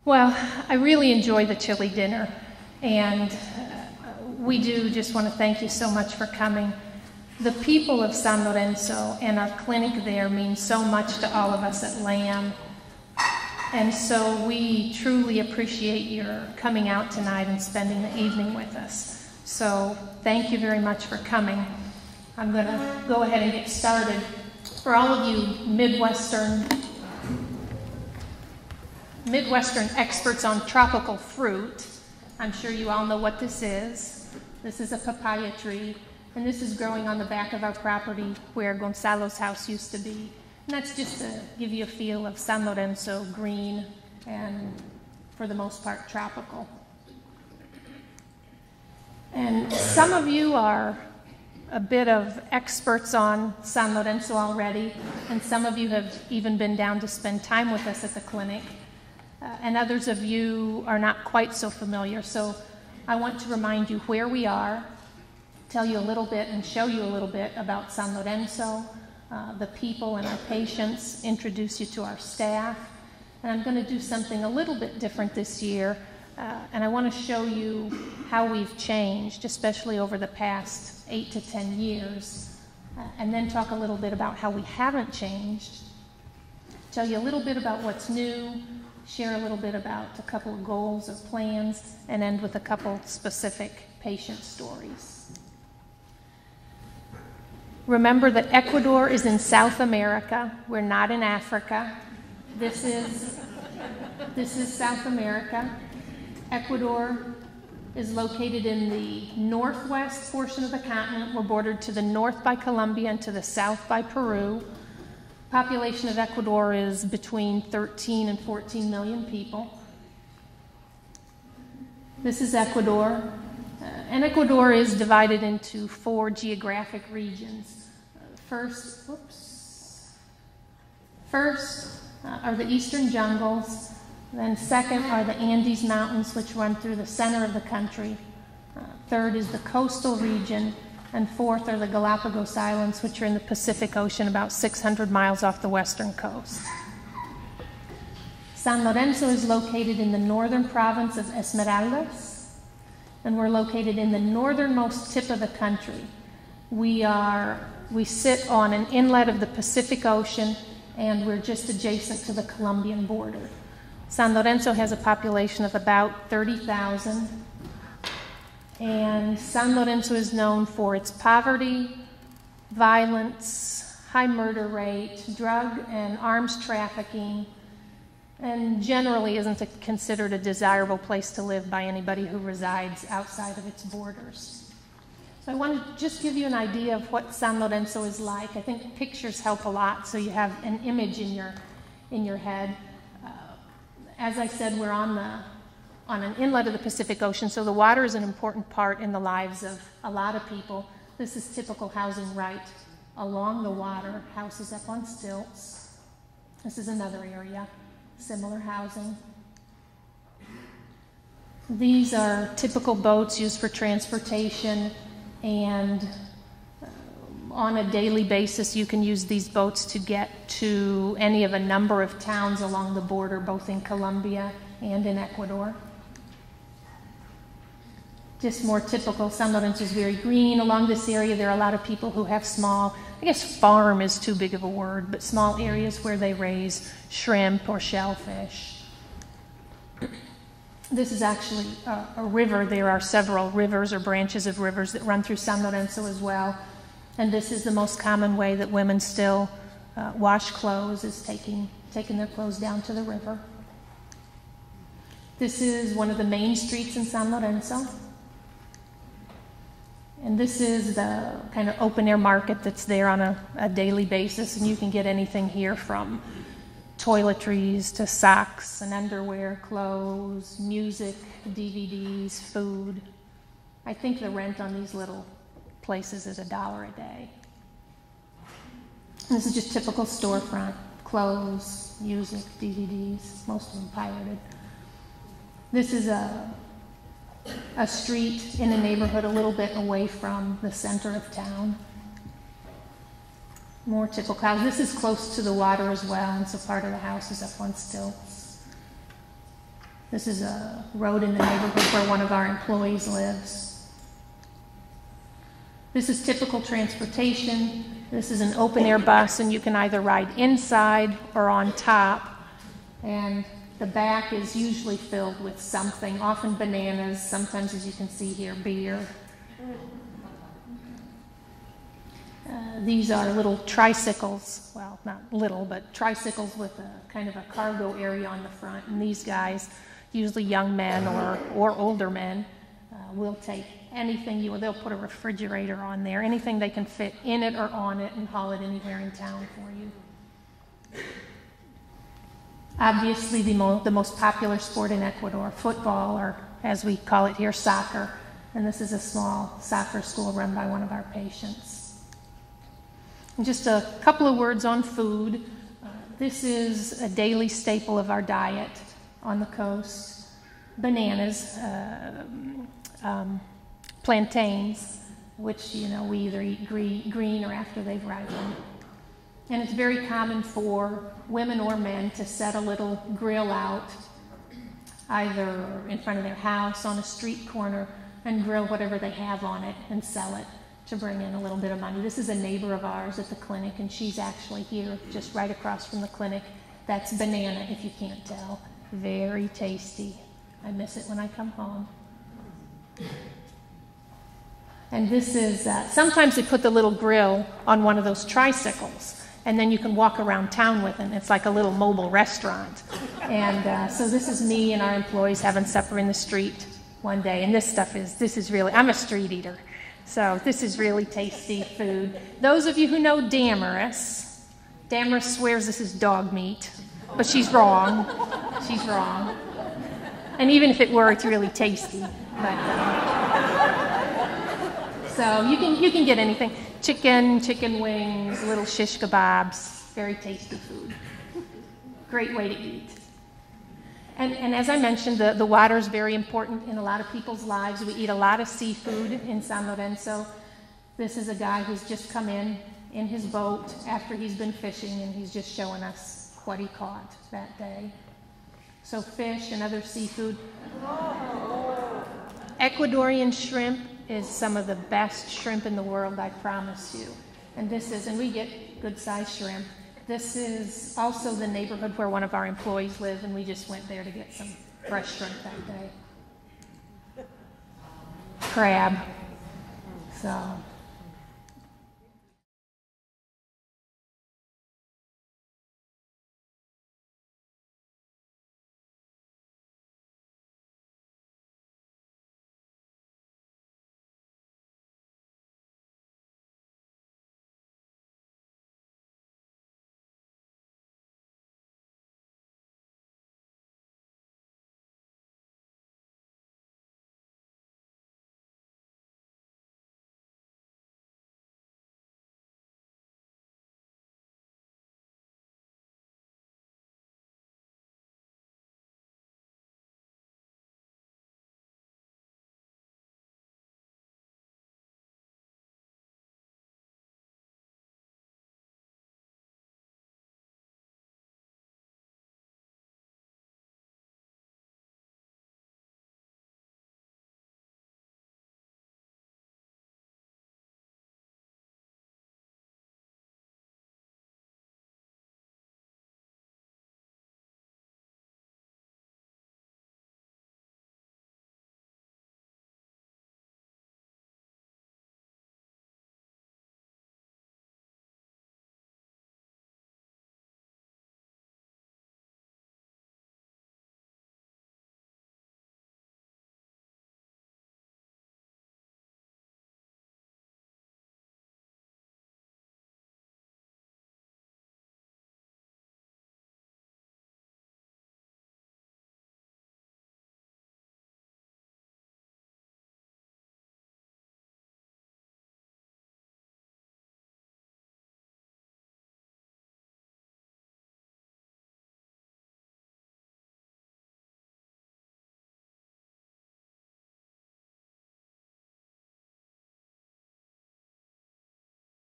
Well, I really enjoy the chili dinner, and we do just want to thank you so much for coming. The people of San Lorenzo and our clinic there mean so much to all of us at LAM, and so we truly appreciate your coming out tonight and spending the evening with us. So thank you very much for coming. I'm going to go ahead and get started. For all of you Midwestern experts on tropical fruit, I'm sure you all know what this is. This is a papaya tree, and this is growing on the back of our property where Gonzalo's house used to be. And that's just to give you a feel of San Lorenzo, green, and for the most part tropical. And some of you are a bit of experts on San Lorenzo already, and some of you have even been down to spend time with us at the clinic. And others of you are not quite so familiar, so I want to remind you where we are, tell you a little bit and show you a little bit about San Lorenzo, the people and our patients, introduce you to our staff. And I'm going to do something a little bit different this year, and I want to show you how we've changed, especially over the past 8 to 10 years, and then talk a little bit about how we haven't changed, tell you a little bit about what's new, share a little bit about a couple of goals or plans, and end with a couple specific patient stories. Remember that Ecuador is in South America. We're not in Africa. This is South America. Ecuador is located in the northwest portion of the continent. We're bordered to the north by Colombia and to the south by Peru. Population of Ecuador is between 13 and 14 million people. This is Ecuador, and Ecuador is divided into 4 geographic regions. First are the eastern jungles, then second are the Andes Mountains, which run through the center of the country. Third is the coastal region, and fourth are the Galapagos Islands, which are in the Pacific Ocean about 600 miles off the western coast. San Lorenzo is located in the northern province of Esmeraldas, and we're located in the northernmost tip of the country. We sit on an inlet of the Pacific Ocean, and we're just adjacent to the Colombian border. San Lorenzo has a population of about 30,000. And San Lorenzo is known for its poverty, violence, high murder rate, drug and arms trafficking, and generally isn't considered a desirable place to live by anybody who resides outside of its borders. So I want to just give you an idea of what San Lorenzo is like. I think pictures help a lot, so you have an image in your head. As I said, we're on an inlet of the Pacific Ocean, so the water is an important part in the lives of a lot of people. This is typical housing right along the water, houses up on stilts. This is another area, similar housing. These are typical boats used for transportation, and on a daily basis you can use these boats to get to any of a number of towns along the border, both in Colombia and in Ecuador. Just more typical, San Lorenzo is very green. Along this area there are a lot of people who have small, I guess farm is too big of a word, but small areas where they raise shrimp or shellfish. This is actually a river. There are several rivers or branches of rivers that run through San Lorenzo as well. And this is the most common way that women still wash clothes, is taking their clothes down to the river. This is one of the main streets in San Lorenzo. And this is the kind of open-air market that's there on a daily basis, and you can get anything here from toiletries to socks and underwear, clothes, music, DVDs, food. I think the rent on these little places is $1 a day. And this is just typical storefront, clothes, music, DVDs, most of them pirated. This is a street in a neighborhood a little bit away from the center of town. More typical house. This is close to the water as well, and so part of the house is up on stilts. This is a road in the neighborhood where one of our employees lives. This is typical transportation. This is an open-air bus, and you can either ride inside or on top. And the back is usually filled with something, often bananas, sometimes, as you can see here, beer. These are little tricycles, well, not little, but tricycles with a kind of a cargo area on the front. And these guys, usually young men or older men, will take anything they'll put a refrigerator on there, anything they can fit in it or on it, and haul it anywhere in town for you. Obviously, the most popular sport in Ecuador, football, or as we call it here, soccer. And this is a small soccer school run by one of our patients. And just a couple of words on food. This is a daily staple of our diet on the coast. Bananas, plantains, which we either eat green or after they've ripened. And it's very common for women or men to set a little grill out, either in front of their house, on a street corner, and grill whatever they have on it and sell it to bring in a little bit of money. This is a neighbor of ours at the clinic, and she's actually here just right across from the clinic. That's banana, if you can't tell. Very tasty. I miss it when I come home. And this is, sometimes they put the little grill on one of those tricycles, and then you can walk around town with it. It's like a little mobile restaurant. And so this is me and our employees having supper in the street one day. And this is really, I'm a street eater. So this is really tasty food. Those of you who know Damaris swears this is dog meat, but she's wrong. She's wrong. And even if it were, it's really tasty. But, so you can get anything. Chicken wings, little shish kebabs, very tasty food. Great way to eat. And as I mentioned, the water is very important in a lot of people's lives. We eat a lot of seafood in San Lorenzo. This is a guy who's just come in his boat after he's been fishing, and he's just showing us what he caught that day. So fish and other seafood. Ecuadorian shrimp is some of the best shrimp in the world, I promise you. And we get good-sized shrimp. This is also the neighborhood where one of our employees live, and we just went there to get some fresh shrimp that day. Crab. So